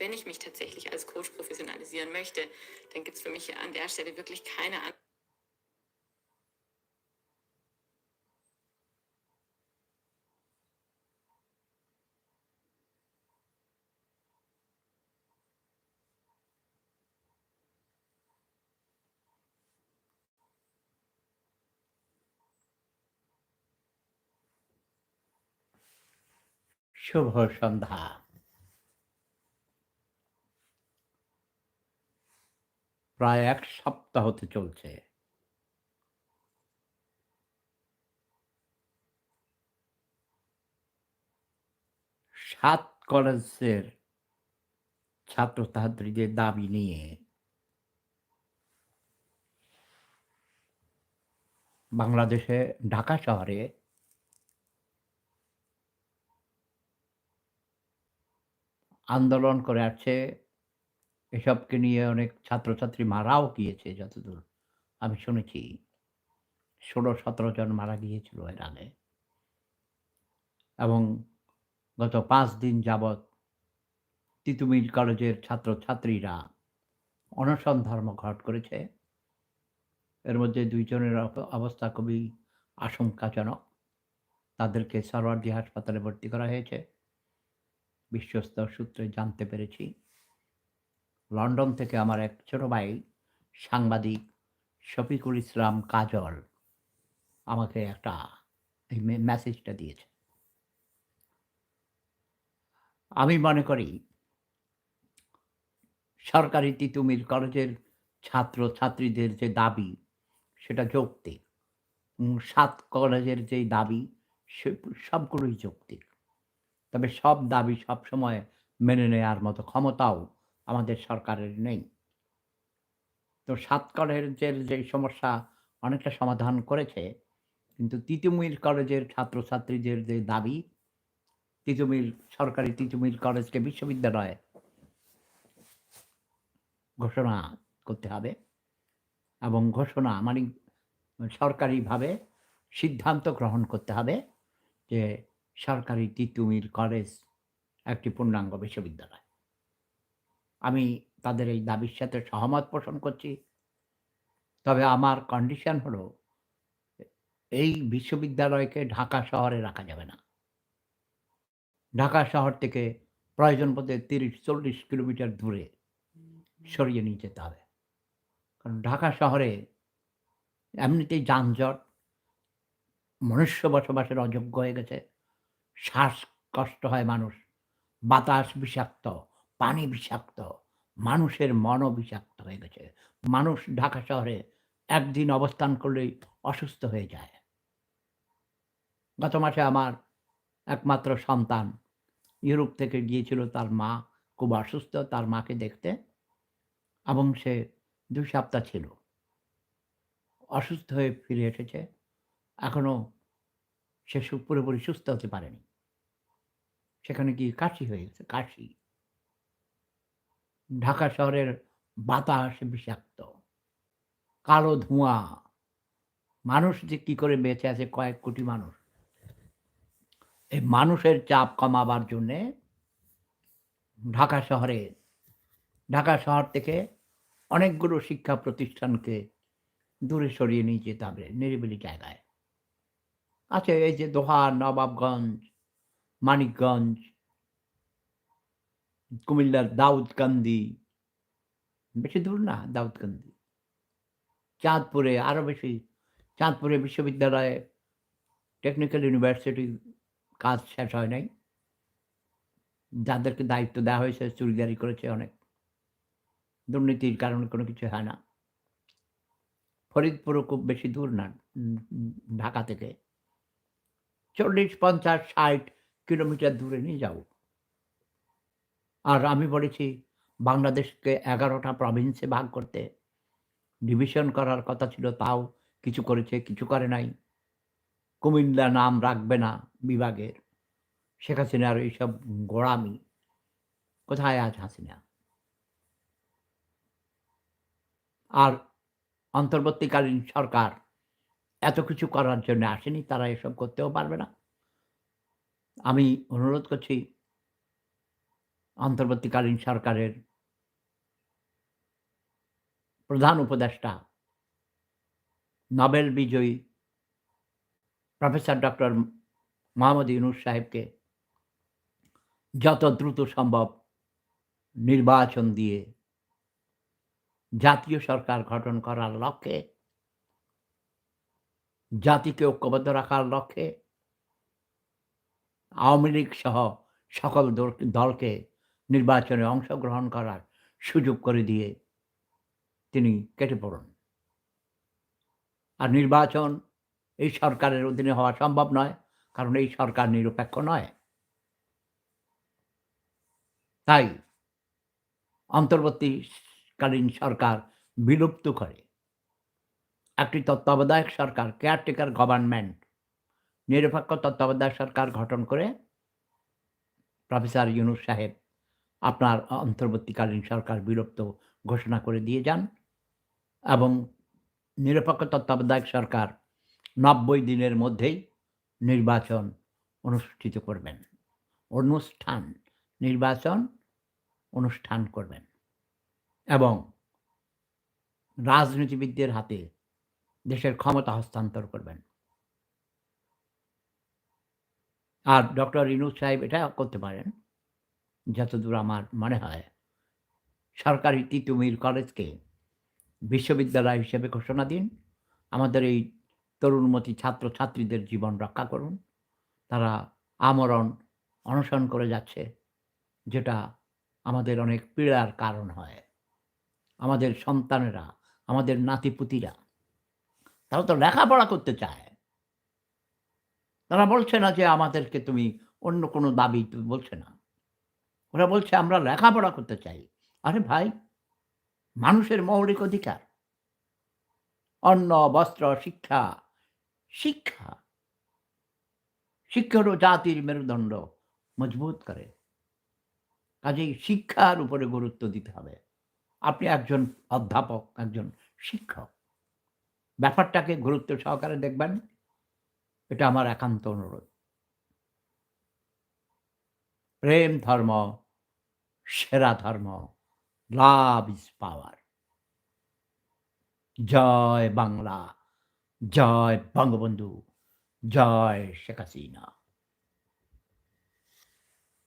wenn ich mich tatsächlich als Coach professionalisieren möchte, dann gibt es für mich an der Stelle wirklich keine andere. শুভ সন্ধ্যা। প্রায় ১ সপ্তাহ হতে চলছে। সাত কলেজের ছাত্রছাত্রীদের দাবি নিয়ে বাংলাদেশে ঢাকা শহরে আন্দোলন করে আসছে। এসবকে নিয়ে অনেক ছাত্রছাত্রী মারাও গিয়েছে যতদূর আমি শুনেছি। ১৬-১৭ জন মারা গিয়েছিল এর আগে। এবং গত ৫ দিন যাবৎ তিতুমির কলেজের ছাত্রছাত্রীরা অনশন ধর্মঘট করেছে। এর মধ্যে ২ জনের অবস্থা খুবই আশঙ্কাজনক। তাদেরকে সরওয়ার্দী হাসপাতালে ভর্তি করা হয়েছে। বিশ্বস্ত সূত্রে জানতে পেরেছি। লন্ডন থেকে আমার এক ছোট ভাই সাংবাদিক শফিকুল ইসলাম কাজল আমাকে একটা এই মেসেজটা দিয়েছে। আমি মনে করি সরকারি তিতুমির কলেজের ছাত্রছাত্রীদের যে দাবি সেটা যৌক্তিক। ৭ কলেজের যেই দাবি সে সবগুলোই যৌক্তিক। তবে সব দাবি সবসময় মেনে নেয়ার মতো ক্ষমতাও আমাদের সরকারের নেই। তো ৭ কলেজের যে সমস্যা অনেকটা সমাধান করেছে। কিন্তু তিতুমির কলেজের ছাত্রছাত্রীদের যে দাবি, তিতুমির সরকারি তিতুমির কলেজকে বিশ্ববিদ্যালয় ঘোষণা করতে হবে এবং ঘোষণা মানে সরকারিভাবে সিদ্ধান্ত গ্রহণ করতে হবে যে সরকারি তিতুমির কলেজ একটি পূর্ণাঙ্গ বিশ্ববিদ্যালয়। আমি তাদের এই দাবির সাথে সহমত পোষণ করছি। তবে আমার কন্ডিশন হলো এই বিশ্ববিদ্যালয়কে ঢাকা শহরে রাখা যাবে না। ঢাকা শহর থেকে প্রয়োজন বোধে ৩০-৪০ কিলোমিটার দূরে সরিয়ে নিয়ে যেতে হবে। কারণ ঢাকা শহরে এমনিতেই যানজট, মনুষ্য বসবাসের অযোগ্য হয়ে গেছে। শ্বাসকষ্ট হয় মানুষ। বাতাস বিষাক্ত, পানি বিষাক্ত, মানুষের মনও বিষাক্ত হয়ে গেছে। মানুষ ঢাকা শহরে একদিন অবস্থান করলেই অসুস্থ হয়ে যায়। গত মাসে আমার একমাত্র সন্তান ইউরোপ থেকে গিয়েছিল তার মা খুব অসুস্থ তার মাকে দেখতে এবং সে ২ সপ্তাহ ছিল। অসুস্থ হয়ে ফিরে এসেছে। এখনো সে পুরোপুরি সুস্থ হতে পারেনি। সেখানে গিয়ে কাশি হয়ে গেছে, কাশি। ঢাকা শহরের বাতাস বিষাক্ত, কালো ধোঁয়া। মানুষ যে কি করে বেঁচে আছে কয়েক কোটি মানুষ। এই মানুষের চাপ কমাবার জন্যে ঢাকা শহরে ঢাকা শহর থেকে অনেকগুলো শিক্ষা প্রতিষ্ঠানকে দূরে সরিয়ে নিয়ে যেতে হবে নিরিবিলি জায়গায়। আছে এই যে দোহা, নবাবগঞ্জ, মানিকগঞ্জ, কুমিল্লার দাউদকান্দি, বেশি দূর না দাউদকান্দি। চাঁদপুরে আরো বেশি, চাঁদপুরে বিশ্ববিদ্যালয়ে টেকনিক্যাল ইউনিভার্সিটির কাজ শেষ হয় নাই। যাদেরকে দায়িত্ব দেওয়া হয়েছে চুরিদারি করেছে অনেক। দুর্নীতির কারণে কোনো কিছু হয় না। ফরিদপুরও খুব বেশি দূর না ঢাকা থেকে। ৪০, ৫০, ৬০ কিলোমিটার দূরে নিয়ে যাও। আর আমি বলেছি বাংলাদেশকে ১১ টা প্রভিন্সে ভাগ করতে। ডিভিশন করার কথা ছিল তাও কিছু করেছে, কিছু করে নাই। কুমিল্লা নাম রাখবে না বিভাগের। শেখ হাসিনার এইসব গোঁড়ামি। কোথায় আজ হাসিনা? আর অন্তর্বর্তীকালীন সরকার এত কিছু করার জন্য আসেনি। তারা এসব করতেও পারবে না। আমি অনুরোধ করছি অন্তর্বর্তীকালীন সরকারের প্রধান উপদেষ্টা নোবেল বিজয়ী প্রফেসর ডক্টর মোহাম্মদ ইউনূস সাহেবকে যত দ্রুত সম্ভব নির্বাচন দিয়ে জাতীয় সরকার গঠন করার লক্ষ্যে, জাতিকে ঐক্যবদ্ধ রাখার লক্ষ্যে আওয়ামী লীগ সহ সকল দলকে নির্বাচনে অংশগ্রহণ করার সুযোগ করে দিয়ে তিনি কেটে পড়ুন। আর নির্বাচন এই সরকারের অধীনে হওয়া সম্ভব নয়, কারণ এই সরকার নিরপেক্ষ নয়। তাই অন্তর্বর্তীকালীন সরকার বিলুপ্ত করে একটি তত্ত্বাবধায়ক সরকার, কেয়ারটেকার গভর্নমেন্ট, নিরপেক্ষ তত্ত্বাবধায়ক সরকার গঠন করে প্রফেসর ইউনূস সাহেব আপনার অন্তর্বর্তীকালীন সরকার বিলুপ্ত ঘোষণা করে দিয়ে যান এবং নিরপেক্ষ তত্ত্বাবধায়ক সরকার ৯০ দিনের মধ্যেই নির্বাচন অনুষ্ঠিত করবেন। নির্বাচন অনুষ্ঠান করবেন এবং রাজনীতিবিদদের হাতে দেশের ক্ষমতা হস্তান্তর করবেন। আর ডক্টর ইউনূস সাহেব এটা করতে পারেন, যতদূর আমার মনে হয়, সরকারি তিতুমির কলেজকে বিশ্ববিদ্যালয় হিসেবে ঘোষণা দিন। আমাদের এই তরুণমতি ছাত্রছাত্রীদের জীবন রক্ষা করুন। তারা আমরণ অনশন করে যাচ্ছে, যেটা আমাদের অনেক পীড়ার কারণ হয়। আমাদের সন্তানেরা, আমাদের নাতিপুতিরা, তারা তো লেখাপড়া করতে চায়। তারা বলছে না যে আমাদেরকে তুমি অন্য কোনো দাবি বলছে না। ওরা বলছে আমরা লেখাপড়া করতে চাই। আরে ভাই, মানুষের মৌলিক অধিকার। অন্ন, বস্ত্র, শিক্ষা। শিক্ষা হলো জাতির মেরুদণ্ড মজবুত করে। কাজেই শিক্ষার উপরে গুরুত্ব দিতে হবে। আপনি একজন অধ্যাপক, একজন শিক্ষক। ব্যাপারটাকে গুরুত্ব সহকারে দেখবেন। এটা আমার একান্ত অনুরোধ। প্রেম ধর্ম, সেরা ধর্ম। Love is power. জয় বাংলা, জয় বঙ্গবন্ধু, জয় শেখ হাসিনা।